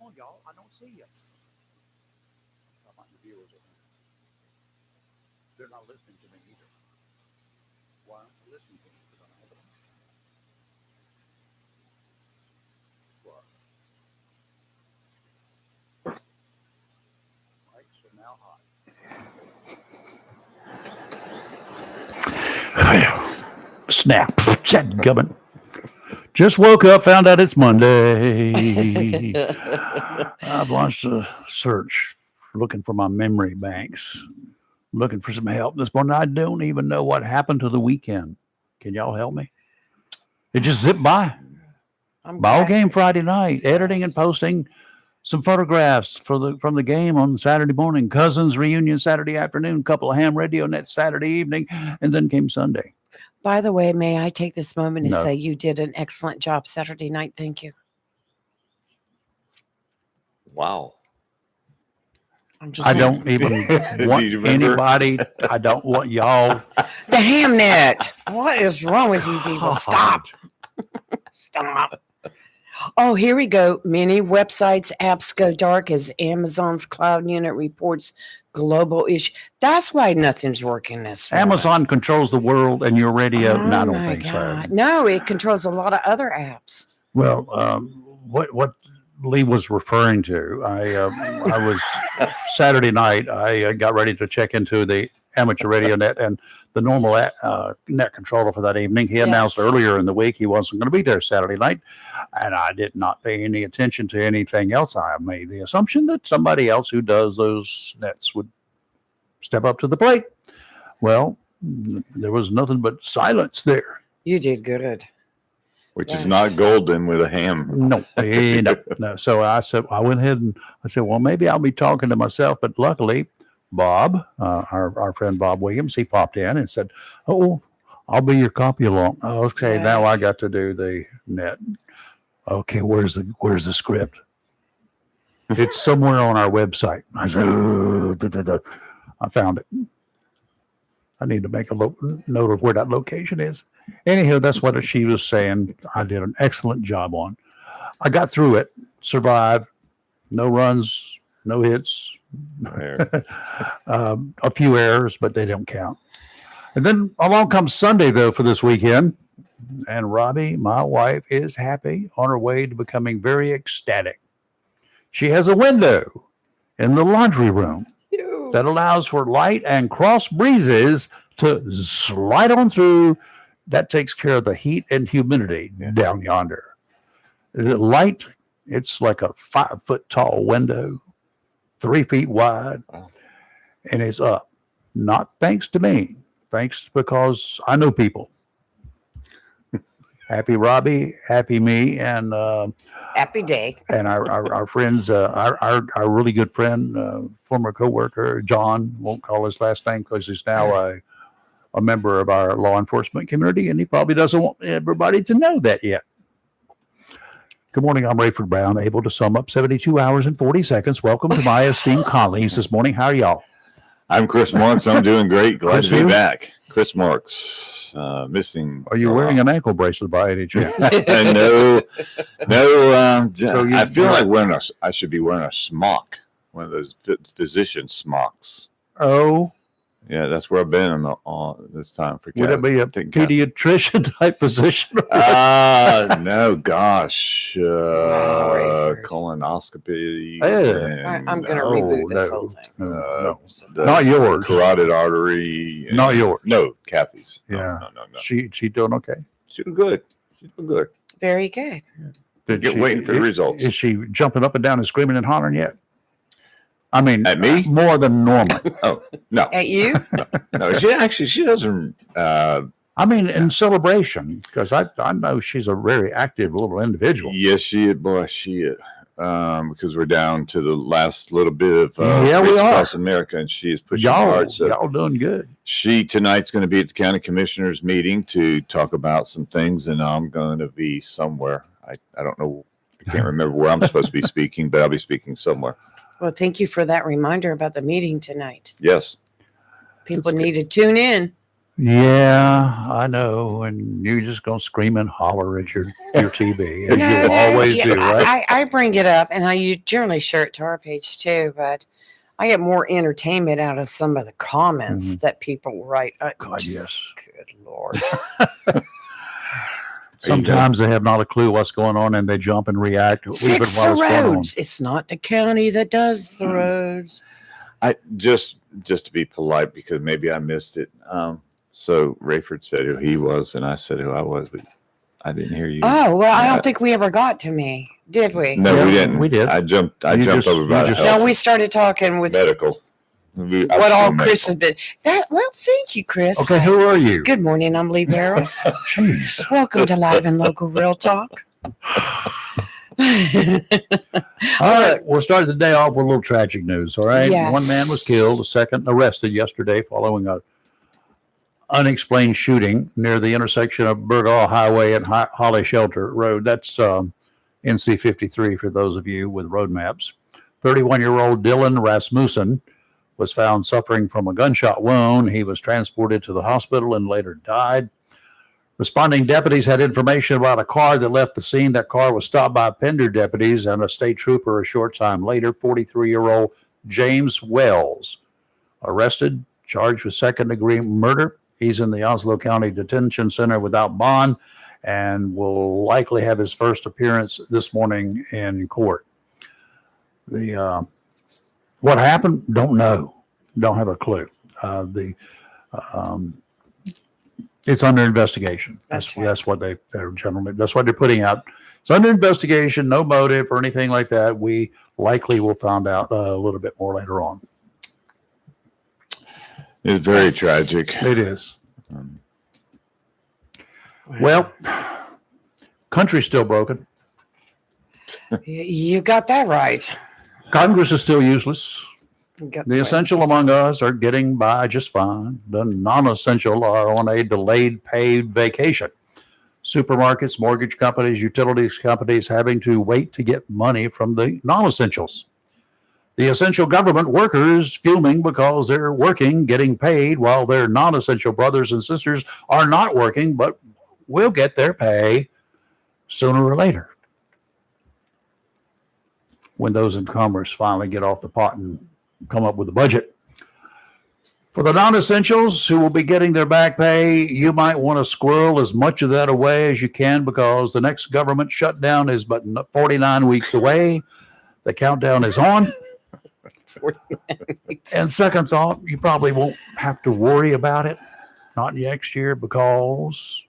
on, y'all. I don't see you. I find the viewers are they're not listening to me either. Why aren't they listening to me? Because I don't have it on. What? Lights are now hot. Snap. Gubbin. Just woke up, found out it's Monday. I've launched a search looking for my memory banks, looking for some help this morning. I don't even know what happened to the weekend. Can y'all help me? It just zipped by. Ball game Friday night, editing and posting some photographs from the game on Saturday morning, Cousins reunion Saturday afternoon, couple of ham radio nets Saturday evening, and then came Sunday. By the way, may I take this moment to No. say you did an excellent job Saturday night. Thank you. Wow. I don't even want anybody. I don't want y'all. The ham net. What is wrong with you people? Stop. Stop. Oh, here we go. Many websites, apps go dark as Amazon's cloud unit reports global issue. That's why nothing's working this morning. Amazon controls the world and your radio. Oh, No, I don't my think God. so. No, it controls a lot of other apps. Well, what Lee was referring to, I was Saturday night. I got ready to check into the amateur radio net and the normal net controller for that evening. He announced earlier in the week he wasn't going to be there Saturday night, and I did not pay any attention to anything else. I made the assumption that somebody else who does those nets would step up to the plate. Well, there was nothing but silence there. You did good. Which is not golden with a ham. No. So I went ahead and I said, well, maybe I'll be talking to myself. But luckily, Bob, our friend Bob Williams, he popped in and said, oh, I'll be your copy along. Okay, now I got to do the net. Okay, where's the script? It's somewhere on our website. I said, I found it. I need to make a note of where that location is. Anyhow, that's what she was saying. I did an excellent job on. I got through it, survived, no runs, no hits, a few errors, but they don't count. And then along comes Sunday, though, for this weekend. And Robbie, my wife, is happy, on her way to becoming very ecstatic. She has a window in the laundry room that allows for light and cross breezes to slide on through. That takes care of the heat and humidity down yonder. The light, it's like a 5-foot tall window, 3 feet wide, and it's up. Not thanks to me, thanks because I know people. Happy Robbie, happy me, and happy day. And our friends, our really good friend, former coworker, John, won't call his last name because he's now a member of our law enforcement community, and he probably doesn't want everybody to know that yet. Good morning, I'm Rayford Brown, able to sum up 72 hours and 40 seconds. Welcome to my esteemed colleagues this morning. How are y'all? I'm Chris Marks. I'm doing great. Glad to be back. Chris Marks, missing. Are you wearing an ankle bracelet by any chance? No. So I feel like I should be wearing a smock, one of those physician smocks. Oh. Yeah, that's where I've been this time. Would it be a pediatrician type physician? No, gosh. Colonoscopy. I'm going to reboot this whole thing. No. Not yours. Carotid artery. Not yours. No, Kathy's. Yeah. No. She doing okay? She's doing good. Very good. Waiting for the results. Is she jumping up and down and screaming and hollering yet? I mean, at me more than normal. Oh no! At you? No. She doesn't. I mean, in celebration, because I know she's a very active little individual. Yes, she is. Because we're down to the last little bit of we are across America, and she is pushing hard. So y'all doing good. She tonight's going to be at the county commissioners meeting to talk about some things, and I'm going to be somewhere. I don't know. I can't remember where I'm supposed to be speaking, but I'll be speaking somewhere. Well, thank you for that reminder about the meeting tonight. Yes. People need to tune in. Yeah, I know. And you're just going to scream and holler at your TV, as No, you no, always yeah, do, right? I bring it up, and I generally share it to our page too. But I get more entertainment out of some of the comments that people write. God, Just, good Lord. Sometimes they have not a clue what's going on and they jump and react even Fix while the it's going on. roads. It's not the county that does the roads. I just to be polite because maybe I missed it. So Rayford said who he was, and I said who I was, but I didn't hear you. Oh, well, I Yeah. don't think we ever got to me, did we? No, Yeah, we didn't. we did. I jumped You over just- about you just- health, No, we started talking with medical. what all Chris has been. Well, thank you, Chris. Okay, Hi. who are you? Good morning. I'm Lee Barrows. Jeez. Welcome to Live and Local Real Talk. All right, we'll start the day off with a little tragic news. All right, Yes. one man was killed, a second arrested yesterday following a unexplained shooting near the intersection of Burgaw Highway and Holly Shelter Road. That's NC 53 for those of you with road maps. 31-year-old Dylan Rasmussen was found suffering from a gunshot wound. He was transported to the hospital and later died. Responding deputies had information about a car that left the scene. That car was stopped by Pender deputies and a state trooper a short time later. 43-year-old James Wells arrested, charged with second-degree murder. He's in the Onslow County Detention Center without bond and will likely have his first appearance this morning in court. What happened? Don't know. Don't have a clue. It's under investigation. That's right. That's what they're generally. That's what they're putting out. It's under investigation. No motive or anything like that. We likely will find out a little bit more later on. It's very Yes. tragic. It is. Well, country's still broken. You got that right. Congress is still useless. You got The that. essential among us are getting by just fine. The non-essential are on a delayed paid vacation. Supermarkets, mortgage companies, utilities companies having to wait to get money from the non-essentials. The essential government workers fuming because they're working, getting paid, while their non-essential brothers and sisters are not working, but will get their pay sooner or later when those in Congress finally get off the pot and come up with a budget. For the non-essentials who will be getting their back pay, you might want to squirrel as much of that away as you can because the next government shutdown is but 49 weeks away. The countdown is on. And second thought, you probably won't have to worry about it, not next year, because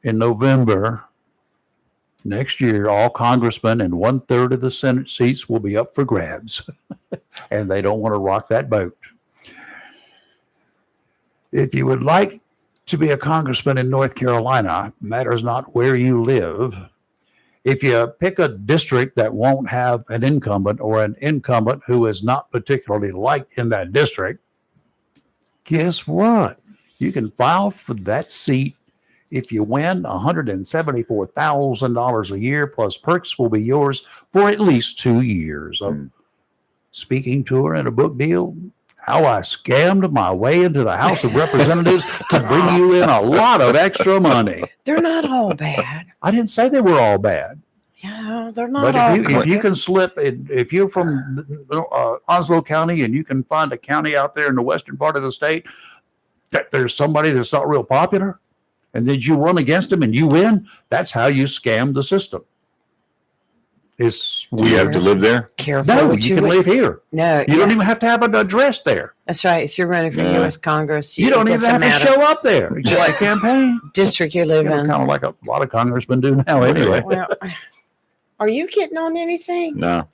in November next year, all congressmen and 1/3 of the Senate seats will be up for grabs. And they don't want to rock that boat. If you would like to be a congressman in North Carolina, matters not where you live. If you pick a district that won't have an incumbent or an incumbent who is not particularly liked in that district, guess what? You can file for that seat. If you win, $174,000 a year plus perks will be yours for at least 2 years. A speaking tour and a book deal. How I scammed my way into the House of Representatives to bring you in a lot of extra money. They're not all bad. I didn't say they were all bad. They're not all But if you crooked. can slip, if you're from Onslow County and you can find a county out there in the western part of the state that there's somebody that's not real popular, and then you run against them and you win, that's how you scam the system. It's Do you have to live there? Careful no, what you can live here. No, You don't even have to have an address there. that's right. If you're running for Yeah. U.S. Congress, You don't it even doesn't have to matter show up there. It's like a campaign. district you live in. Kind of like a lot of congressmen do now anyway. Well, are you getting on anything? No.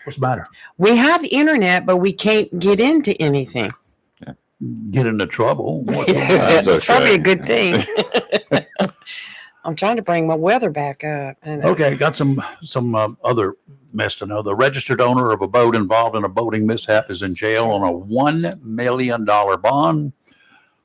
What's the matter? We have internet, but we can't get into anything. Get into trouble. That's It's probably a okay. good thing. I'm trying to bring my weather back up. And Okay, got some other mess to know. The registered owner of a boat involved in a boating mishap is in jail on a $1 million bond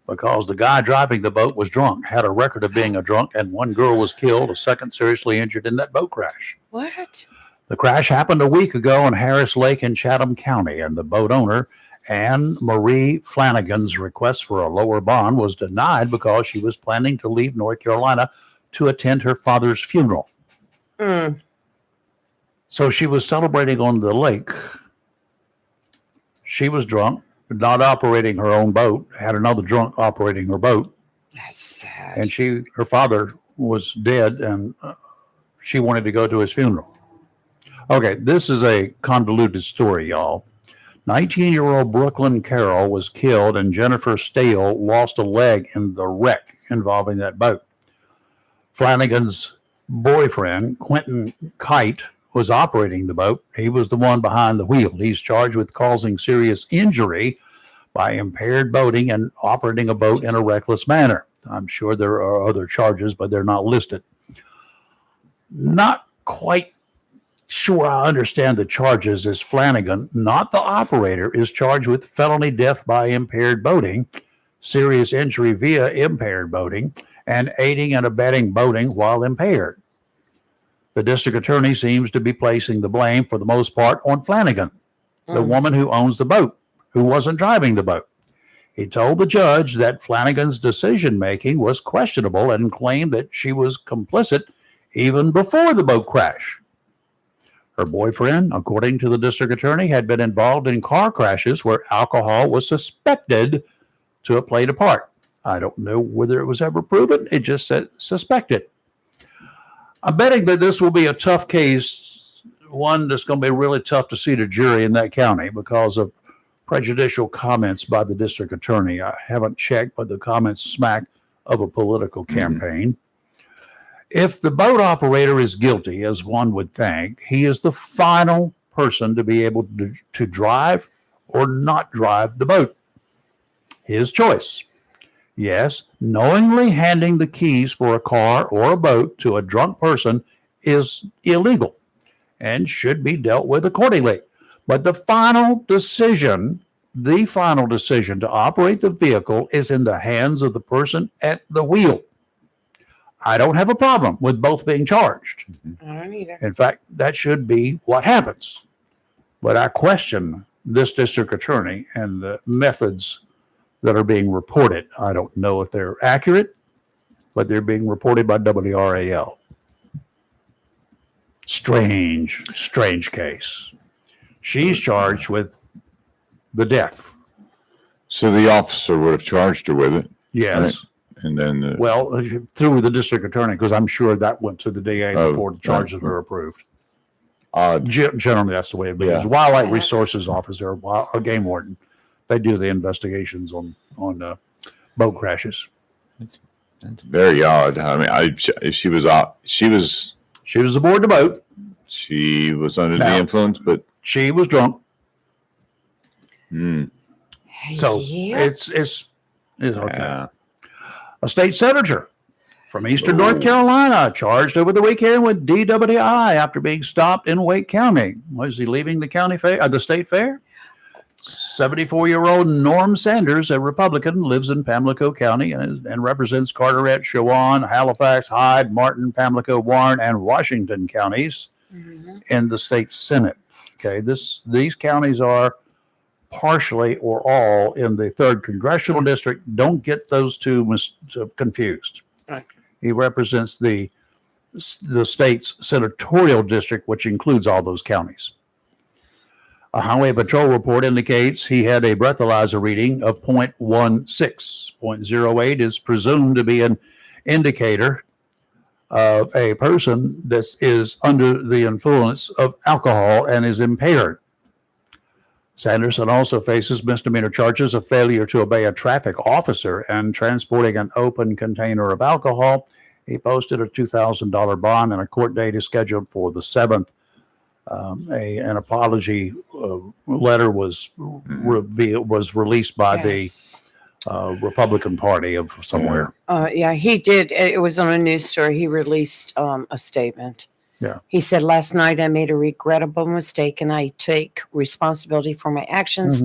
because the guy driving the boat was drunk, had a record of being a drunk, and one girl was killed, a second seriously injured in that boat crash. What? The crash happened a week ago in Harris Lake in Chatham County, and the boat owner, Anne Marie Flanagan's request for a lower bond was denied because she was planning to leave North Carolina to attend her father's funeral. So she was celebrating on the lake. She was drunk, not operating her own boat, had another drunk operating her boat. That's sad. And her father was dead, and she wanted to go to his funeral. Okay, this is a convoluted story, y'all. 19-year-old Brooklyn Carroll was killed, and Jennifer Stale lost a leg in the wreck involving that boat. Flanagan's boyfriend, Quentin Kite, was operating the boat. He was the one behind the wheel. He's charged with causing serious injury by impaired boating and operating a boat in a reckless manner. I'm sure there are other charges, but they're not listed. Not quite sure I understand the charges, as Flanagan, not the operator, is charged with felony death by impaired boating, serious injury via impaired boating, and aiding and abetting boating while impaired. The district attorney seems to be placing the blame, for the most part, on Flanagan, the woman who owns the boat, who wasn't driving the boat. He told the judge that Flanagan's decision-making was questionable and claimed that she was complicit even before the boat crash. Her boyfriend, according to the district attorney, had been involved in car crashes where alcohol was suspected to have played a part. I don't know whether it was ever proven. It just said suspected. I'm betting that this will be a tough case, one that's going to be really tough to see the jury in that county because of prejudicial comments by the district attorney. I haven't checked, but the comments smack of a political campaign. If the boat operator is guilty, as one would think, he is the final person to be able to drive or not drive the boat. His choice. Yes, knowingly handing the keys for a car or a boat to a drunk person is illegal and should be dealt with accordingly. But the final decision to operate the vehicle is in the hands of the person at the wheel. I don't have a problem with both being charged. I don't either. In fact, that should be what happens. But I question this district attorney and the methods that are being reported. I don't know if they're accurate, but they're being reported by WRAL. Strange case. She's charged with the death. So the officer would have charged her with it. Yes. Right? And then, through the district attorney, because I'm sure that went to the DA before the charges were approved. Generally, that's the way it is. Yeah. Wildlife resources officer, a game warden, they do the investigations on boat crashes. That's very odd. I mean, she was aboard the boat. She was under the influence, but she was drunk. So Yeah. it's okay. yeah. A state senator from Eastern North Carolina charged over the weekend with DWI after being stopped in Wake County. Was he leaving the county fair, the state fair? 74-year-old Norm Sanders, a Republican, lives in Pamlico County and represents Carteret, Shawan, Halifax, Hyde, Martin, Pamlico, Warren, and Washington counties in the state Senate. Okay, these counties are partially or all in the 3rd Congressional District. Don't get those two confused. Right. He represents the state's senatorial district, which includes all those counties. A highway patrol report indicates he had a breathalyzer reading of 0.16. 0.08 is presumed to be an indicator of a person that is under the influence of alcohol and is impaired. Sanderson also faces misdemeanor charges of failure to obey a traffic officer and transporting an open container of alcohol. He posted a $2,000 bond, and a court date is scheduled for the 7th. An apology letter was released by the Republican Party of somewhere. Yeah, he did. It was on a news story. He released a statement. Yeah. He said, "Last night I made a regrettable mistake and I take responsibility for my actions.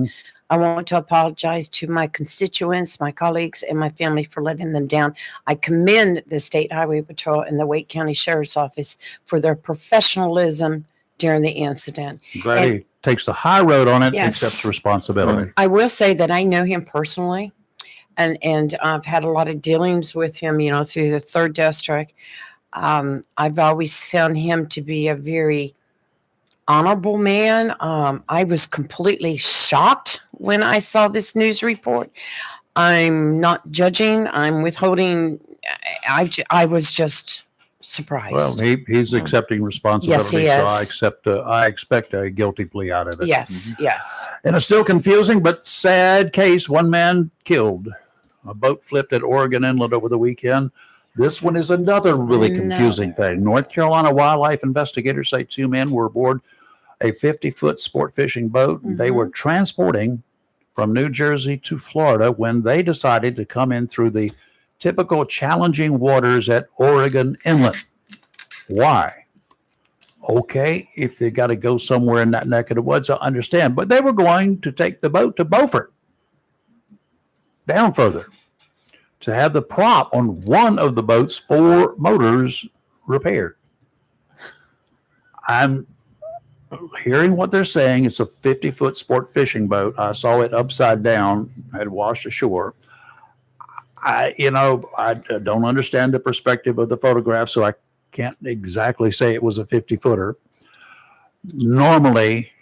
I want to apologize to my constituents, my colleagues, and my family for letting them down. I commend the State Highway Patrol and the Wake County Sheriff's Office for their professionalism during the incident. Glad And- he takes the high road on it, Yes. accepts responsibility. I will say that I know him personally, and I've had a lot of dealings with him, through the 3rd District. I've always found him to be a very honorable man. I was completely shocked when I saw this news report. I'm not judging. I'm withholding. I was just surprised. Well, he's accepting responsibility. Yes, he So is. I expect a guilty plea out of it. Yes, yes. In a still confusing but sad case, one man killed. A boat flipped at Oregon Inlet over the weekend. This one is another really confusing thing. North Carolina wildlife investigators say 2 men were aboard a 50-foot sport fishing boat. They were transporting from New Jersey to Florida when they decided to come in through the typical challenging waters at Oregon Inlet. Why? Okay, if they got to go somewhere in that neck of the woods, I understand. But they were going to take the boat to Beaufort, down further, to have the prop on one of the boat's 4 motors repaired. I'm hearing what they're saying. It's a 50-foot sport fishing boat. I saw it upside down, had washed ashore. I don't understand the perspective of the photograph, so I can't exactly say it was a 50-footer. Normally,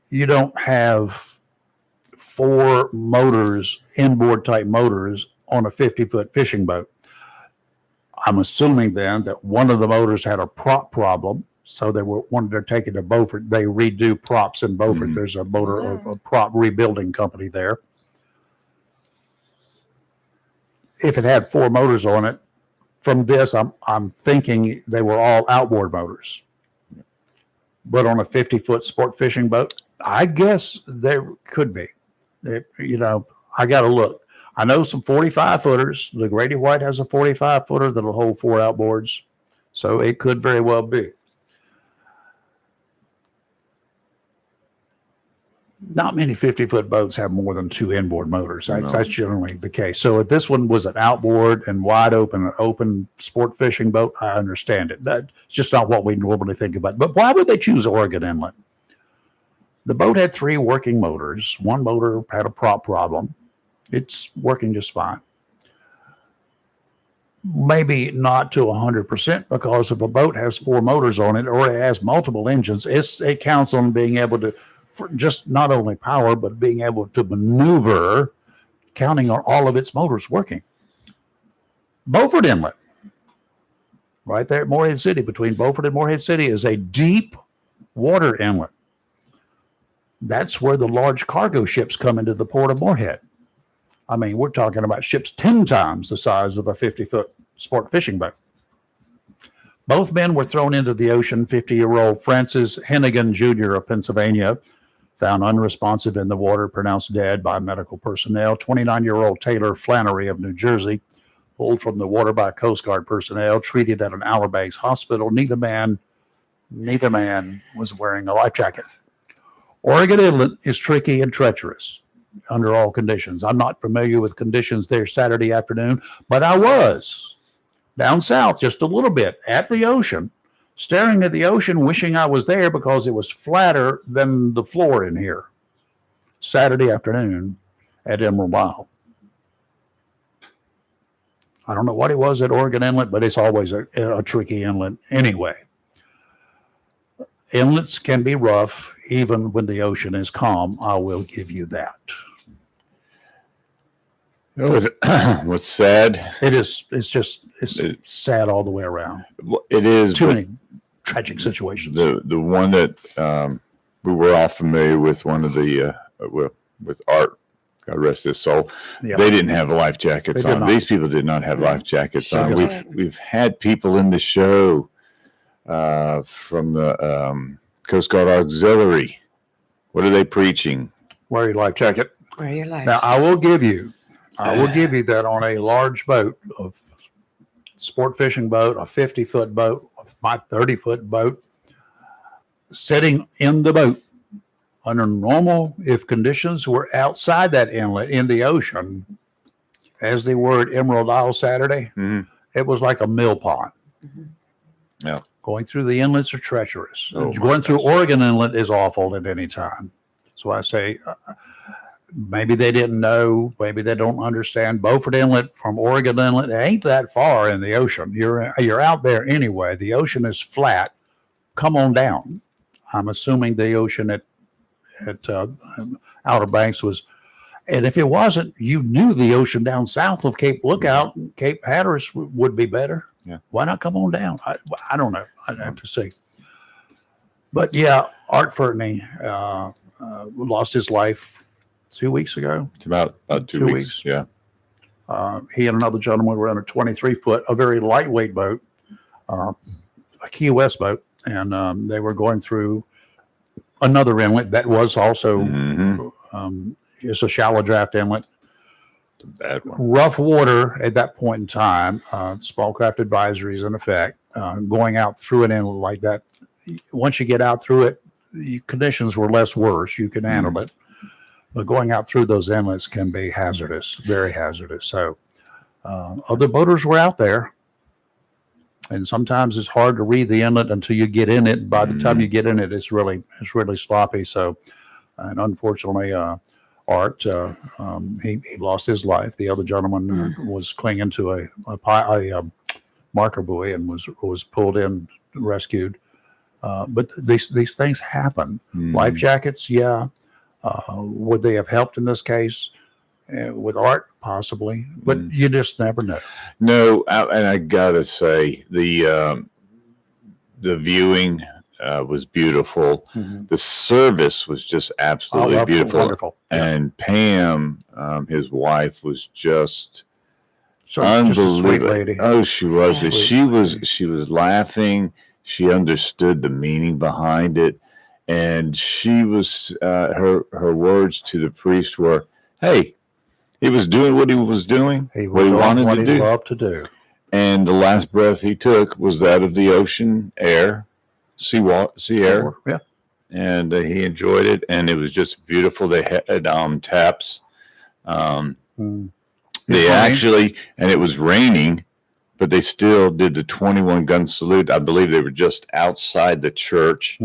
you don't have 4 motors, inboard type motors, on a 50-foot fishing boat. I'm assuming then that one of the motors had a prop problem, so they wanted to take it to Beaufort. They redo props in Beaufort. There's a a prop rebuilding company there. If it had 4 motors on it, from this, I'm thinking they were all outboard motors. But on a 50-foot sport fishing boat, I guess there could be. I got to look. I know some 45-footers. The Grady White has a 45-footer that'll hold 4 outboards. So it could very well be. Not many 50-foot boats have more than 2 inboard motors. That's generally the case. So if this one was an outboard and wide open sport fishing boat, I understand it. That's just not what we normally think about. But why would they choose Oregon Inlet? The boat had 3 working motors. One motor had a prop problem. It's working just fine. Maybe not to 100%, because if a boat has 4 motors on it or it has multiple engines, it counts on being able to, for just not only power, but being able to maneuver, counting on all of its motors working. Beaufort Inlet, right there at Morehead City, between Beaufort and Morehead City, is a deep water inlet. That's where the large cargo ships come into the port of Morehead. I mean, we're talking about ships 10 times the size of a 50-foot sport fishing boat. Both men were thrown into the ocean. 50-year-old Francis Hennigan Jr. of Pennsylvania, found unresponsive in the water, pronounced dead by medical personnel. 29-year-old Taylor Flannery of New Jersey, pulled from the water by Coast Guard personnel, treated at an Outer Banks hospital. Neither man was wearing a life jacket. Oregon Inlet is tricky and treacherous under all conditions. I'm not familiar with conditions there Saturday afternoon, but I was down south just a little bit at the ocean, staring at the ocean, wishing I was there because it was flatter than the floor in here. Saturday afternoon at Emerald Isle. I don't know what it was at Oregon Inlet, but it's always a tricky inlet anyway. Inlets can be rough even when the ocean is calm. I will give you that. What's sad? It's sad all the way around. It is. Too many tragic situations. The one that we were all familiar with, one of the with Art, God rest his soul. Yeah. They didn't have life jackets They did on. not. These people did not have life jackets So on. We've had people in the show from the Coast Guard Auxiliary. What are they preaching? Wear your life jacket. Where your life? Now, I will give you that on a large boat, a sport fishing boat, a 50-foot boat, my 30-foot boat, sitting in the boat under normal, if conditions were outside that inlet in the ocean, as they were at Emerald Isle Saturday, it was like a mill pond. Yeah. Going through the inlets are treacherous. Oh, my Going through gosh. Oregon Inlet is awful at any time. So I say, maybe they didn't know. Maybe they don't understand. Beaufort Inlet from Oregon Inlet, it ain't that far in the ocean. You're out there anyway. The ocean is flat. Come on down. I'm assuming the ocean at Outer Banks was, and if it wasn't, you knew the ocean down south of Cape Lookout, Cape Hatteras would be better. Yeah. Why not come on down? I don't know. I'd have to see. But yeah, Art Fertney lost his life 2 weeks ago. It's about 2 weeks. Yeah. He and another gentleman were on a 23-foot, a very lightweight boat, a Key West boat, and they were going through another inlet that was also it's a shallow draft inlet. It's a bad one. Rough water at that point in time. Small craft advisories in effect. Going out through an inlet like that, once you get out through it, the conditions were less worse. You can handle it. But going out through those inlets can be hazardous, very hazardous. So other boaters were out there. And sometimes it's hard to read the inlet until you get in it. By the time you get in it, it's really sloppy. So, and unfortunately, Art he lost his life. The other gentleman was clinging to a marker buoy and was pulled in, rescued. But these things happen. Life jackets, yeah. Would they have helped in this case? With Art, possibly, but you just never know. No, and I gotta say the viewing was beautiful. The service was just absolutely beautiful. Wonderful. And Pam, his wife, was just Just a sweet unbelievable. lady. Oh, she was. Yeah. She was laughing. She understood the meaning behind it, and she was her words to the priest were, "Hey, he was doing what he was doing, what he wanted to do. Loved to do. And the last breath he took was that of the ocean air, sea air, Yeah. and he enjoyed it, and it was just beautiful. They had taps. They actually, and it was raining, but they still did the 21 gun salute. I believe they were just outside the church,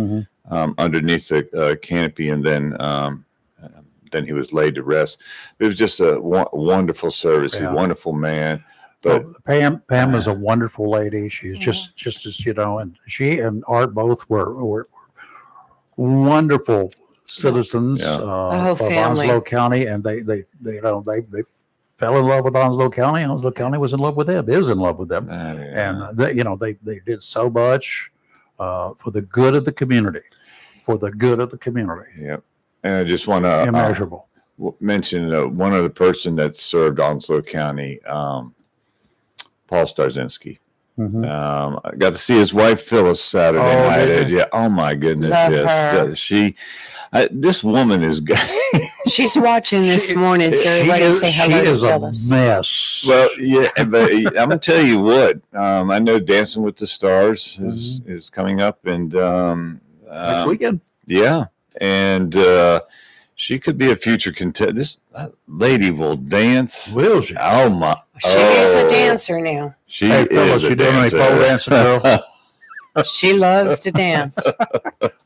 underneath the canopy, and then he was laid to rest. It was just a wonderful service. He's a wonderful man. But Pam is a wonderful lady. She's just as and she and Art both were wonderful citizens of family. Onslow County, and they fell in love with Onslow County. Onslow County was in love with them. Is in love with them, and they did so much for the good of the community. For the good of the community. Yep. And I just want to immeasurable. Mention one other person that served Onslow County, Paul Starzinski. I got to see his wife Phyllis Saturday night. Yeah. Oh my goodness. Love yes. her. This woman is. She's watching this morning, so everybody say hello to Phyllis. She is a mess. Well, yeah, but I'm gonna tell you what. I know Dancing with the Stars is coming up, and next weekend. Yeah. And she could be a future contender. This lady will dance. Will she? Oh my! She is a dancer now. She Hey, Phyllis, is you a doing any dancer. pole dancing, girl? She loves to dance.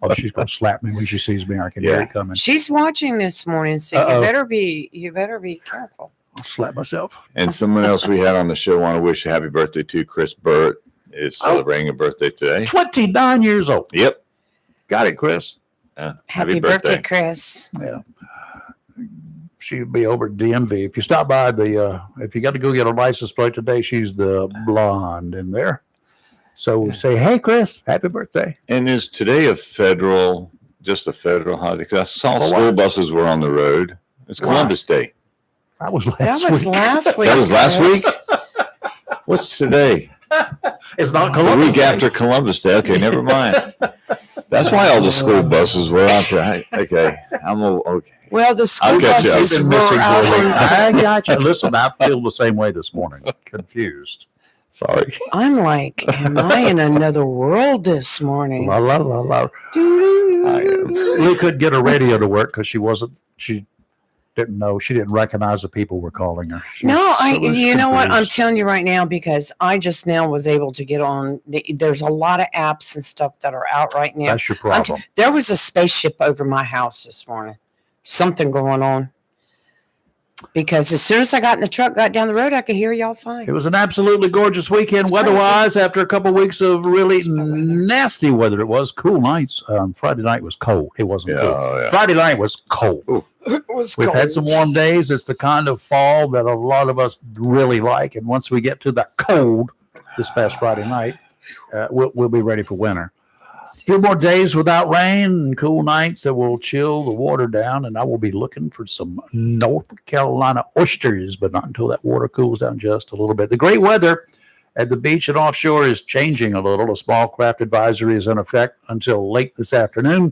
Oh, she's gonna slap me when she sees me. I can hear it coming. She's watching this morning, so you better be careful. I'll slap myself. And someone else we had on the show want to wish a happy birthday to Chris Burt. Is celebrating a birthday today. 29 years old. Yep. Got it, Chris. Happy birthday, Chris. Yeah. She'll be over at DMV. If you stop by if you got to go get a license plate today, she's the blonde in there. So say, hey, Chris, happy birthday. And is today just a federal holiday? Because I saw school buses were on the road. It's Columbus Day. That was last That was week. last week. That was last week? What's today? It's not The Columbus week Day. after Columbus Day. Okay, never mind. That's why all the school buses were out there. Okay, okay. Well, the school I'll catch you up. buses Been were missing out for a week. on. I got you. Listen, I feel the same way this morning. Confused. Sorry. I'm like, am I in another world this morning? La la la la. Doo-doo-doo-doo-doo. We couldn't get her radio to work because she didn't know. She didn't recognize the people were calling her. You know what? I'm confused. telling you right now, because I just now was able to get on. There's a lot of apps and stuff that are out right now. That's your problem. There was a spaceship over my house this morning. Something going on. Because as soon as I got in the truck, got down the road, I could hear y'all fine. It was an absolutely gorgeous weekend It's weather-wise after a couple of weeks of really nasty weather. It was cool nights. Friday night was cold. It wasn't cool. Yeah. Friday night was cold. It was We've cold. had some warm days. It's the kind of fall that a lot of us really like. And once we get to that cold this past Friday night, we'll be ready for winter. A few more days without rain and cool nights that will chill the water down, and I will be looking for some North Carolina oysters, but not until that water cools down just a little bit. The great weather at the beach and offshore is changing a little. A small craft advisory is in effect until late this afternoon.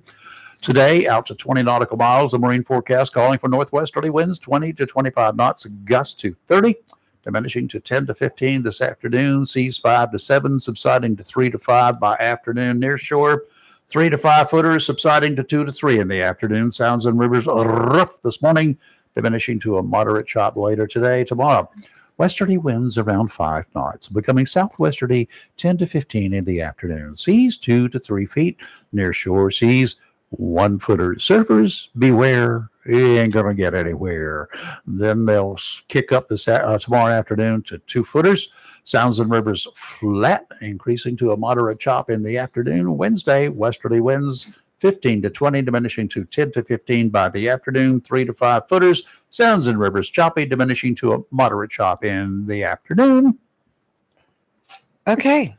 Today, out to 20 nautical miles, the marine forecast calling for northwesterly winds 20 to 25 knots, gusts to 30. Diminishing to 10 to 15 this afternoon. Seas 5 to 7, subsiding to 3 to 5 by afternoon. Near shore, 3 to 5 footers, subsiding to 2 to 3 in the afternoon. Sounds and rivers rough this morning, diminishing to a moderate chop later today. Tomorrow, westerly winds around 5 knots, becoming southwesterly 10 to 15 in the afternoon. Seas 2 to 3 feet. Near shore, seas 1 footer. Surfers, beware. You ain't going to get anywhere. Then they'll kick up this tomorrow afternoon to 2 footers. Sounds and rivers flat, increasing to a moderate chop in the afternoon. Wednesday, westerly winds 15 to 20, diminishing to 10 to 15 by the afternoon. 3 to 5 footers. Sounds and rivers choppy, diminishing to a moderate chop in the afternoon. Okay.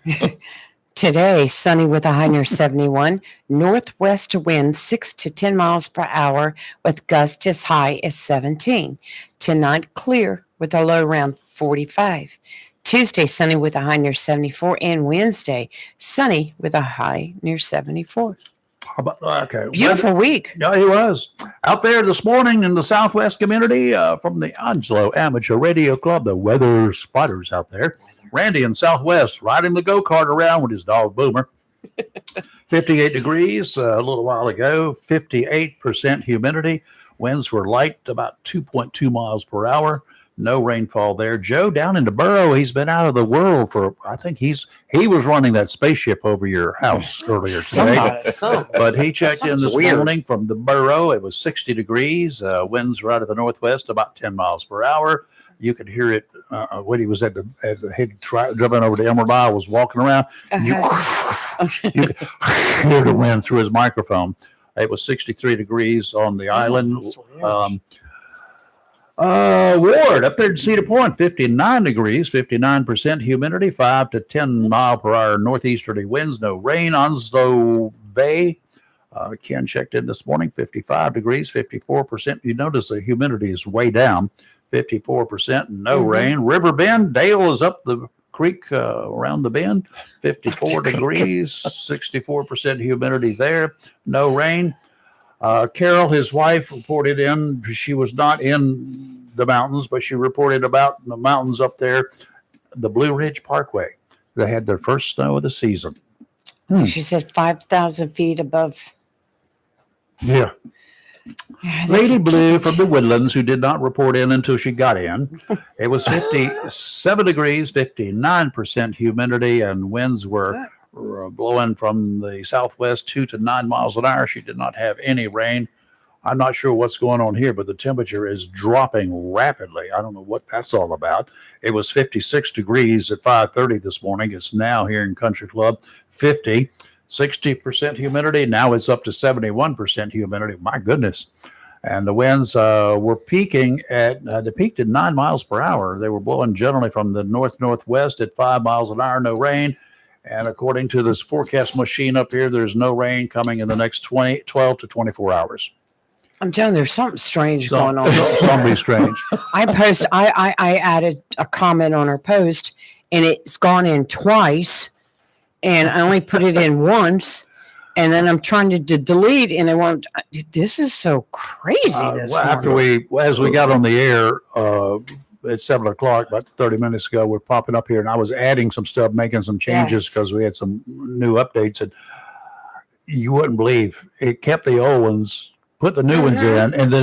Today, sunny with a high near 71. Northwest wind 6 to 10 miles per hour with gusts as high as 17. Tonight, clear with a low around 45. Tuesday, sunny with a high near 74. And Wednesday, sunny with a high near 74. How about, okay. Beautiful week. Yeah, he was. Out there this morning in the Southwest community from the Onslow Amateur Radio Club, the weather spotters out there. Randy in Southwest riding the go-kart around with his dog Boomer. 58 degrees a little while ago, 58% humidity. Winds were light, about 2.2 miles per hour. No rainfall there. Joe down in the borough, he's been out of the world for, I think he was running that spaceship over your house earlier today. But he checked in this morning from the borough. It was 60 degrees. Winds were out of the northwest, about 10 miles per hour. You could hear it when he was at the head driving over to Emerald Isle, was walking around. You could hear the wind through his microphone. It was 63 degrees on the island. Ward up there in Cedar Point, 59 degrees, 59% humidity, 5 to 10 mile per hour northeasterly winds, no rain. Onslow Bay, Ken checked in this morning, 55 degrees, 54%. You notice the humidity is way down, 54%, no rain. River Bend, Dale is up the creek around the bend, 54 degrees, 64% humidity there, no rain. Carol, his wife, reported in, she was not in the mountains, but she reported about the mountains up there, the Blue Ridge Parkway. They had their first snow of the season. She said 5,000 feet above. Yeah. Lady Blue from the Woodlands, who did not report in until she got in. It was 57 degrees, 59% humidity, and winds were blowing from the southwest 2 to 9 miles an hour. She did not have any rain. I'm not sure what's going on here, but the temperature is dropping rapidly. I don't know what that's all about. It was 56 degrees at 5:30 this morning. It's now here in Country Club, 50. 60% humidity. Now it's up to 71% humidity. My goodness. And the winds were peaking they peaked at 9 miles per hour. They were blowing generally from the north-northwest at 5 miles an hour, no rain. And according to this forecast machine up here, there's no rain coming in the next 12 to 24 hours. I'm telling you, there's something strange going on. Something strange. I added a comment on our post, and it's gone in twice. And I only put it in once, and then I'm trying to delete, and I want. This is so crazy. As we got on the air at 7:00, about 30 minutes ago, we're popping up here, and I was adding some stuff, making some changes because we had some new updates, and you wouldn't believe it kept the old ones, put the new ones in, and then